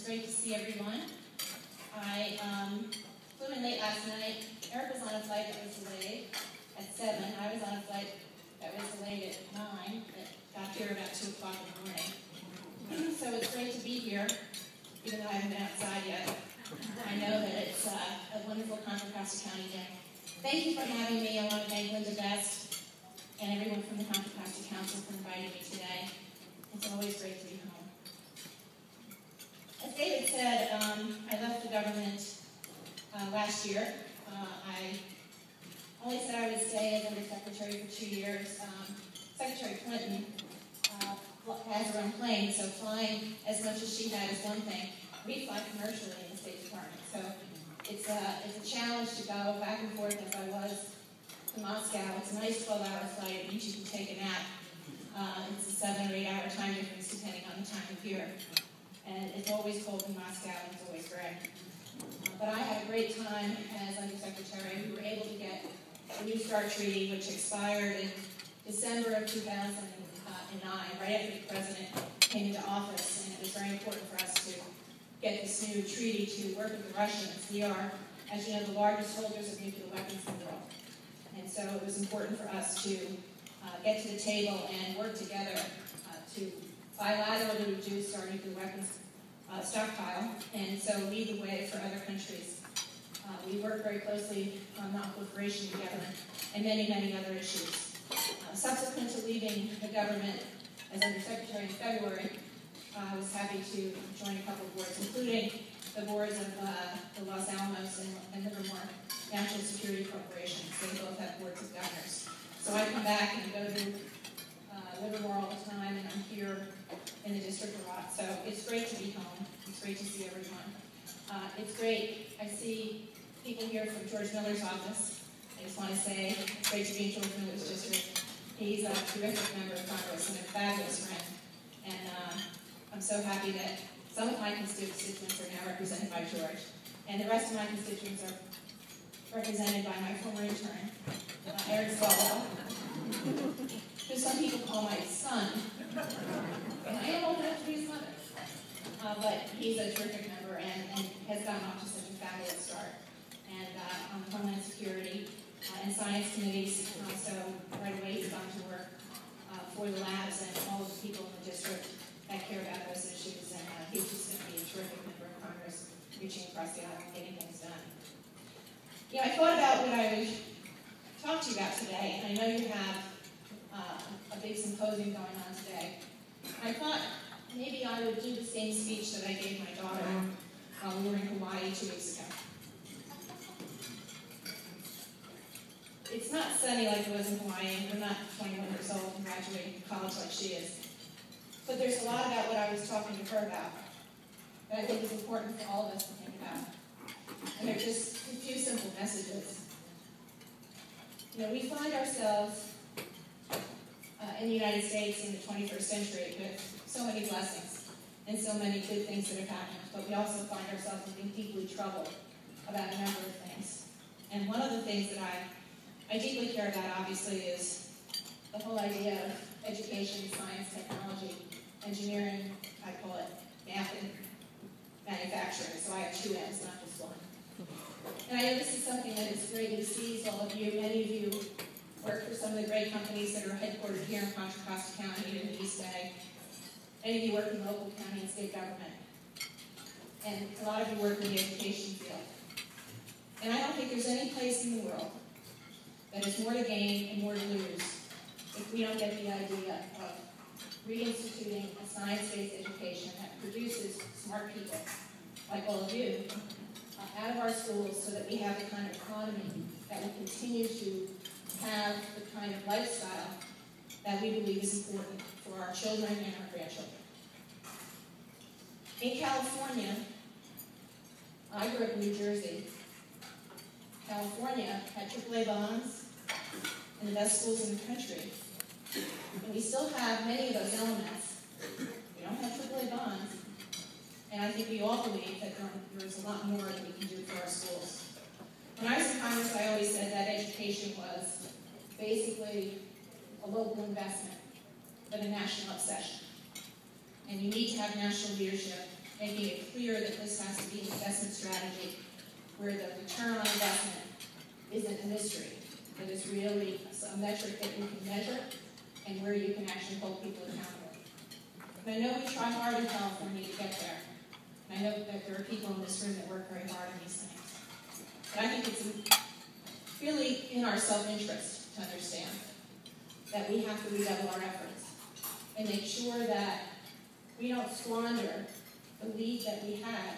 great to see everyone. I flew in late last night. Eric was on a flight that was delayed at 7. I was on a flight that was delayed at 9, that got here about 2 o'clock in the morning. So it's great to be here, even though I haven't been outside yet. I know that it's a wonderful Contra Costa County day. Thank you for having me. I want to thank Linda Best and everyone from the Contra Costa Council for inviting me today. It's always great to be home. As David said, I left the government last year. I only said I would stay as Undersecretary for 2 years. Secretary Clinton has her own plane, so flying as much as she had is one thing. We fly commercially in the State Department, so it's a challenge to go back and forth as I was to Moscow. It's a nice 12-hour flight. It means you can take a nap. It's a 7 or 8 hour time difference depending on the time of year. And it's always cold in Moscow and it's always gray. But I had a great time as Undersecretary. We were able to get the New START Treaty, which expired in December of 2009, right after the President came into office. And it was very important for us to get this new treaty to work with the Russians. We are, as you know, the largest holders of nuclear weapons in the world. And so it was important for us to get to the table and work together to bilaterally reduce our nuclear weapons stockpile, and so lead the way for other countries. We work very closely on non-proliferation together and many, many other issues. Subsequent to leaving the government as Undersecretary in February, I was happy to join a couple of boards, including the boards of the Los Alamos and Livermore National Security Corporations. They both have boards of governors. So I come back and go to Livermore all the time, and I'm here in the district a lot. So it's great to be home. It's great to see everyone. It's great. I see people here from George Miller's office. I just want to say it's great to be in George Miller's district. He's a terrific member of Congress and a fabulous friend. And I'm so happy that some of my constituents are now represented by George, and the rest of my constituents are represented by my former intern, Eric Swalwell, who some people call my son. And I am old enough to be his mother. But he's a terrific member and has gotten off to such a fabulous start. And on the Homeland Security and Science Committees, so right away he's gone to work for the labs and all of the people in the district that care about those issues. And he's just going to be a terrific member of Congress, reaching across the aisle and getting things done. You know, I thought about what I would talk to you about today. I know you have a big symposium going on today. I thought maybe I would do the same speech that I gave my daughter while we were in Hawaii 2 weeks ago. It's not sunny like it was in Hawaii. We're not 21 years old and graduating from college like she is. But there's a lot about what I was talking to her about that I think is important for all of us to think about. And they're just a few simple messages. You know, we find ourselves in the United States in the 21st century with so many blessings and so many good things that have happened, but we also find ourselves being deeply troubled about a number of things. And one of the things that I deeply care about, obviously, is the whole idea of education, science, technology, engineering, I call it math and manufacturing, so I have 2 M's, not just 1. And I know this is something that is greatly seized all of you. Many of you work for some of the great companies that are headquartered here in Contra Costa County in the East Bay. Many of you work in local county and state government. And a lot of you work in the education field. And I don't think there's any place in the world that has more to gain and more to lose if we don't get the idea of reinstituting a science-based education that produces smart people, like all of you, out of our schools so that we have the kind of economy that will continue to have the kind of lifestyle that we believe is important for our children and our grandchildren. In California, I grew up in New Jersey. California had AAA bonds and the best schools in the country. And we still have many of those elements. We don't have AAA bonds. And I think we all believe that there's a lot more that we can do for our schools. When I was in Congress, I always said that education was basically a local investment, but a national obsession. And you need to have national leadership making it clear that this has to be an investment strategy where the return on investment isn't a mystery, that it's really a metric that you can measure and where you can actually hold people accountable. And I know we try hard in California to get there. And I know that there are people in this room that work very hard on these things. But I think it's really in our self-interest to understand that we have to redouble our efforts and make sure that we don't squander the lead that we had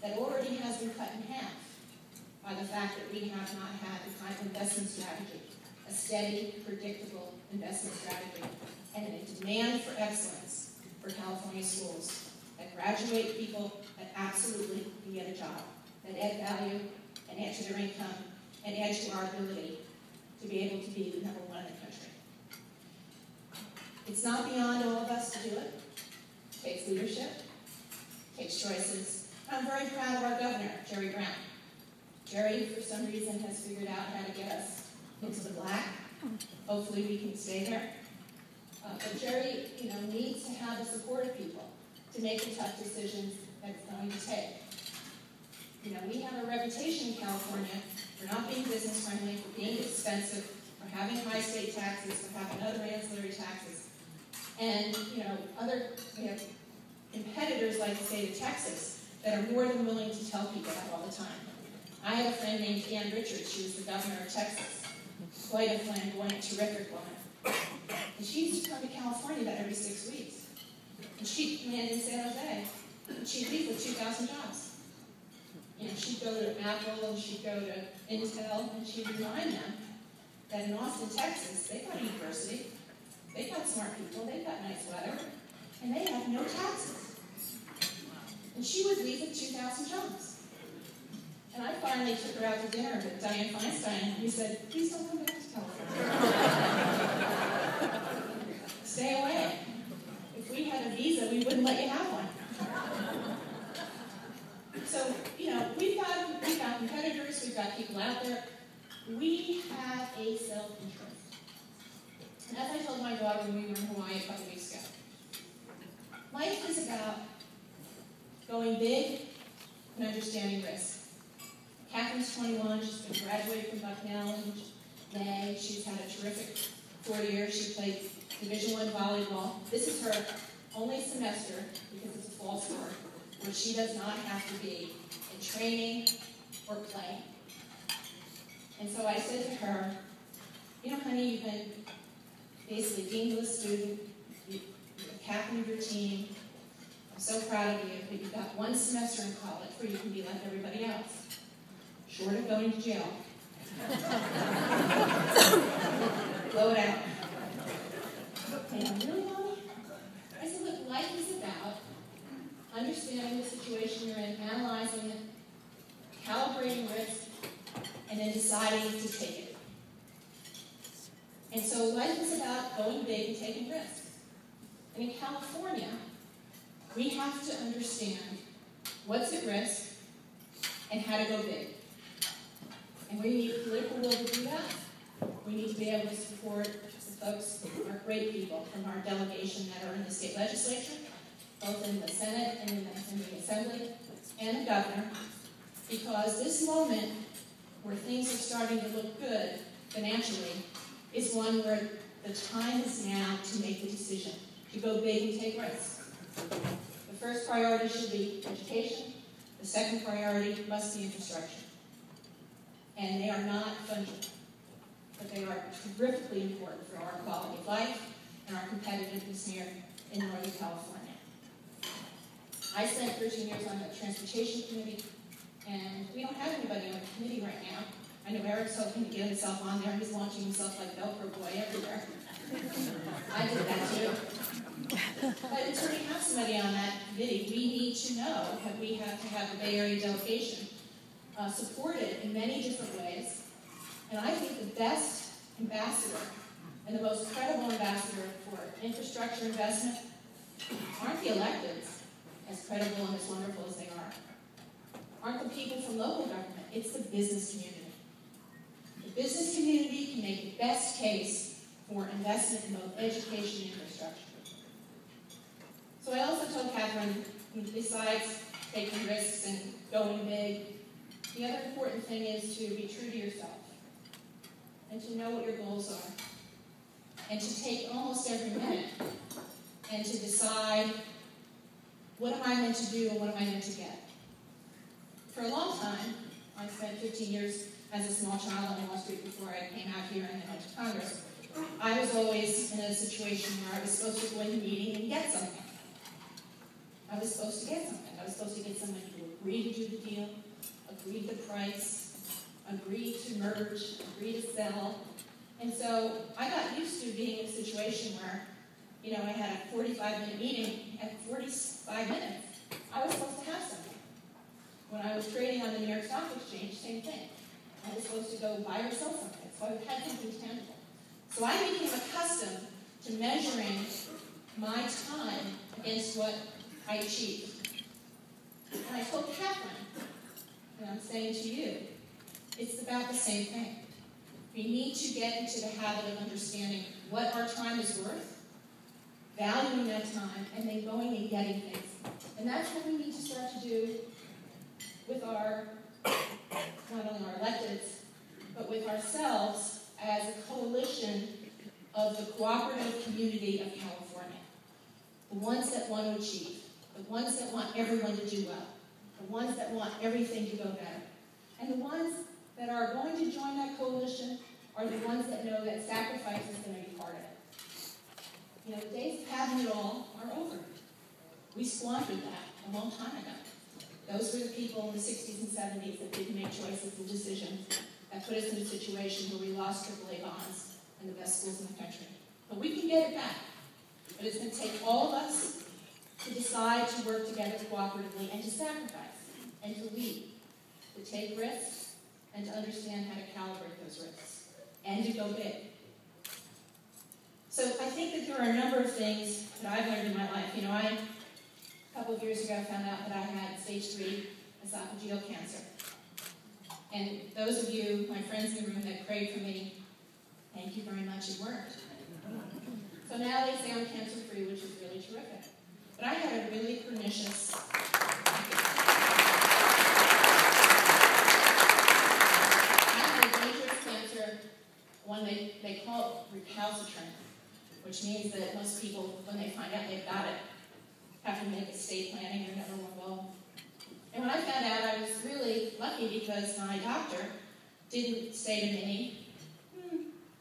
that already has been cut in half by the fact that we have not had the kind of investment strategy, a steady, predictable investment strategy, and a demand for excellence for California schools that graduate people that absolutely can get a job, that add value and add to their income and add to our ability to be able to be the number one in the country. It's not beyond all of us to do it. It takes leadership, it takes choices. I'm very proud of our governor, Jerry Brown. Jerry, for some reason, has figured out how to get us into the black. Hopefully we can stay there. But Jerry, needs to have the support of people to make the tough decisions that it's going to take. We have a reputation in California for not being business friendly, for being expensive, for having high state taxes, for having other ancillary taxes. And, we have competitors like the state of Texas that are more than willing to tell people that all the time. I have a friend named Ann Richards. She was the governor of Texas. Quite a flamboyant, terrific woman. And she used to come to California about every 6 weeks. And she landed in San Jose. And she'd leave with 2,000 jobs. She'd go to Apple and she'd go to Intel, and she'd remind them that in Austin, Texas, they've got a university, they've got smart people, they've got nice weather, and they have no taxes. And she would leave with 2,000 jobs. And I finally took her out to dinner with Dianne Feinstein, and we said, please don't come back to California. Stay away. If we had a visa, we wouldn't let you have one. So, we've got competitors, we've got people out there. We have a self-interest. And as I told my daughter when we were in Hawaii a couple weeks ago, life is about going big and understanding risk. Catherine's 21, she's been graduated from Bucknell in May. She's had a terrific 4 years. She played Division I volleyball. This is her only semester, because it's a fall sport, where she does not have to be in training or playing. And so I said to her, honey, you've been basically dean of the student, you're the captain of your team. I'm so proud of you, but you've got one semester in college where you can be like everybody else, short of going to jail. Blow it out. And I'm really, Mommy? I said, look, life is about understanding the situation you're in, analyzing it, calibrating risk, and then deciding to take it. And so life is about going big and taking risks. And in California, we have to understand what's at risk and how to go big. And we need political will to do that. We need to be able to support the folks, our great people from our delegation that are in the state legislature, both in the Senate and in the Assembly, and the governor, because this moment where things are starting to look good financially is one where the time is now to make the decision, to go big and take risks. The first priority should be education. The second priority must be infrastructure. And they are not fungible, but they are terrifically important for our quality of life and our competitiveness here in Northern California. I spent 13 years on the Transportation Committee, and we don't have anybody on the committee right now. I know Eric's hoping to get himself on there. He's launching himself like Velcro boy everywhere. I did that too. But until we have somebody on that committee, we need to know that we have to have the Bay Area delegation supported in many different ways. And I think the best ambassador and the most credible ambassador for infrastructure investment aren't the electeds, as credible and as wonderful as they are. Aren't the people from local government, it's the business community. The business community can make the best case for investment in both education and infrastructure. So I also told Catherine, besides taking risks and going big, the other important thing is to be true to yourself and to know what your goals are and to take almost every minute and to decide, what am I meant to do and what am I meant to get? For a long time, I spent 15 years as a small child on Wall Street before I came out here and then went to Congress. I was always in a situation where I was supposed to go in a meeting and get something. I was supposed to get something. I was supposed to get someone to agree to do the deal, agree to the price, agree to merge, agree to sell. And so I got used to being in a situation where, I had a 45-minute meeting. At 45 minutes, I was supposed to have something. When I was trading on the New York Stock Exchange, same thing. I was supposed to go buy or sell something, so I had something tangible. So I became accustomed to measuring my time against what I achieved. And I told Catherine, and I'm saying to you, it's about the same thing. We need to get into the habit of understanding what our time is worth, valuing that time, and then going and getting things. And that's what we need to start to do with our, not only our electeds, but with ourselves as a coalition of the cooperative community of California. The ones that want to achieve, the ones that want everyone to do well, the ones that want everything to go better. And the ones that are going to join that coalition are the ones that know that sacrifice is going to be part of it. The days of having it all are over. We squandered that a long time ago. Those were the people in the 60s and 70s that didn't make choices and decisions that put us in a situation where we lost AAA bonds and the best schools in the country. But we can get it back. But it's going to take all of us to decide to work together cooperatively and to sacrifice and to lead, to take risks and to understand how to calibrate those risks and to go big. So I think that there are a number of things that I've learned in my life. A couple of years ago, I found out that I had stage 3 esophageal cancer. And those of you, my friends in the room that prayed for me, thank you very much, it worked. So now they say I'm cancer-free, which is really terrific. But I had a really pernicious cancer, one they call it recalcitrant, which means that most people, when they find out they've got it, have to make estate planning or never will. And when I found out, I was really lucky because my doctor didn't say to me,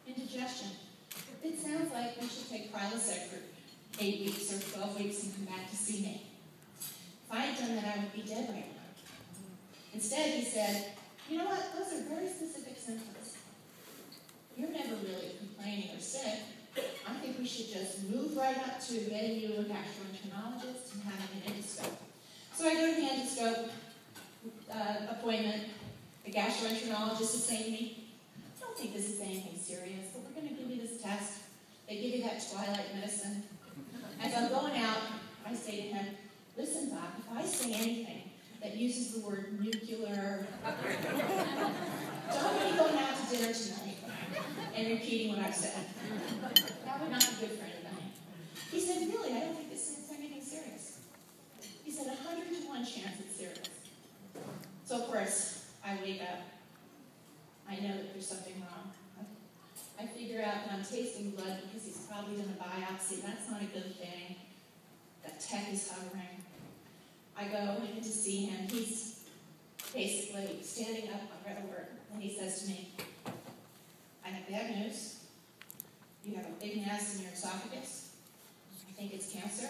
indigestion. It sounds like you should take Prilosec for 8 weeks or 12 weeks and come back to see me. If I had done that, I would be dead right now. Instead, he said, you know what, those are very specific symptoms. You're never really complaining or sick. I think we should just move right up to getting you a gastroenterologist and having an endoscope. So I go to the endoscope appointment. The gastroenterologist is saying to me, I don't think this is anything serious, but we're going to give you this test. They give you that twilight medicine. As I'm going out, I say to him, listen, Doc, if I say anything that uses the word nuclear, don't be going out to dinner tonight and repeating what I've said. That would not be good for anybody. He said, really, I don't think this is anything serious. He said, 100 to 1 chance it's serious. So, of course, I wake up. I know that there's something wrong. I figure out that I'm tasting blood because he's probably done a biopsy. That's not a good thing. The tech is hovering. I go in to see him. He's basically standing up over, and he says to me, I have bad news. You have a big mass in your esophagus. I think it's cancer.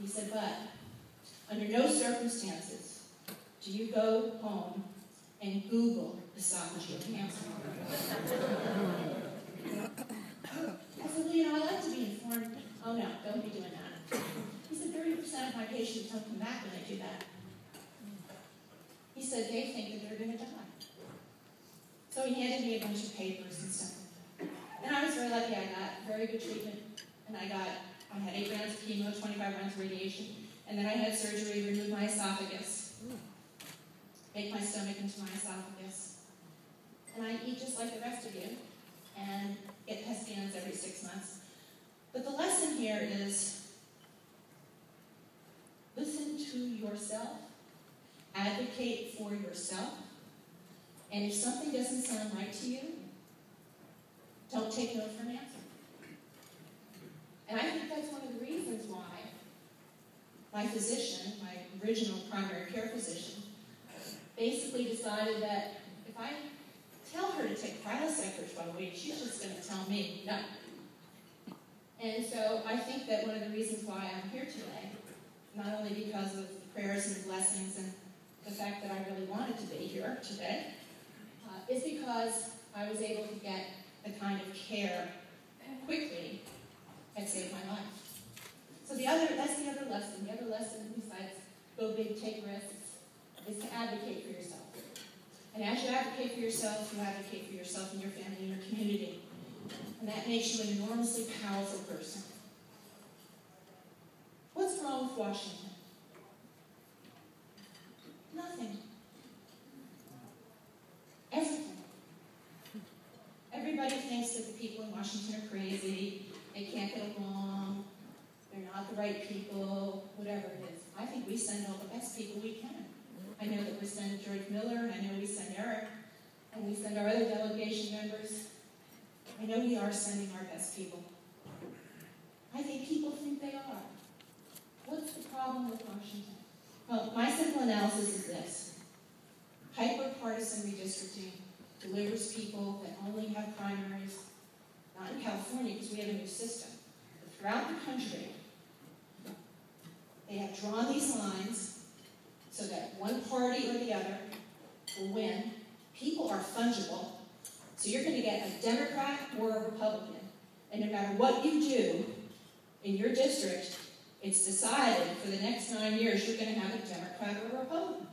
He said, but under no circumstances do you go home and Google esophageal cancer. I said, well, I like to be informed. Oh, no, don't be doing that. He said, 30% of my patients don't come back when they do that. He said, they think that they're going to die. So he handed me a bunch of papers and stuff. And I was very lucky. I got very good treatment. And I had 8 rounds of chemo, 25 rounds of radiation. And then I had surgery, remove my esophagus, make my stomach into my esophagus. And I eat just like the rest of you and get PET scans every 6 months. But the lesson here is, listen to yourself, advocate for yourself, and if something doesn't sound right to you, don't take no for an answer. And I think that's one of the reasons why my physician, my original primary care physician, basically decided that if I tell her to take Prilosec for 12 weeks, she's just going to tell me no. And so I think that one of the reasons why I'm here today, not only because of the prayers and the blessings and the fact that I really wanted to be here today, is because I was able to get the kind of care quickly that saved my life. So that's the other lesson. The other lesson, besides go big, take risks, is to advocate for yourself. And as you advocate for yourself and your family and your community. And that makes you an enormously powerful person. What's wrong with Washington? Nothing. Everything. Everybody thinks that the people in Washington are crazy, they can't get along, they're not the right people, whatever it is. I think we send all the best people we can. I know that we send George Miller, and I know we send Eric, and we send our other delegation members. I know we are sending our best people. I think people think they are. What's the problem with Washington? Well, my simple analysis is this. Hyper-partisan redistricting delivers people that only have primaries, not in California because we have a new system, but throughout the country, they have drawn these lines so that one party or the other will win. People are fungible, so you're going to get a Democrat or a Republican, and no matter what you do in your district, it's decided for the next 9 years you're going to have a Democrat or a Republican.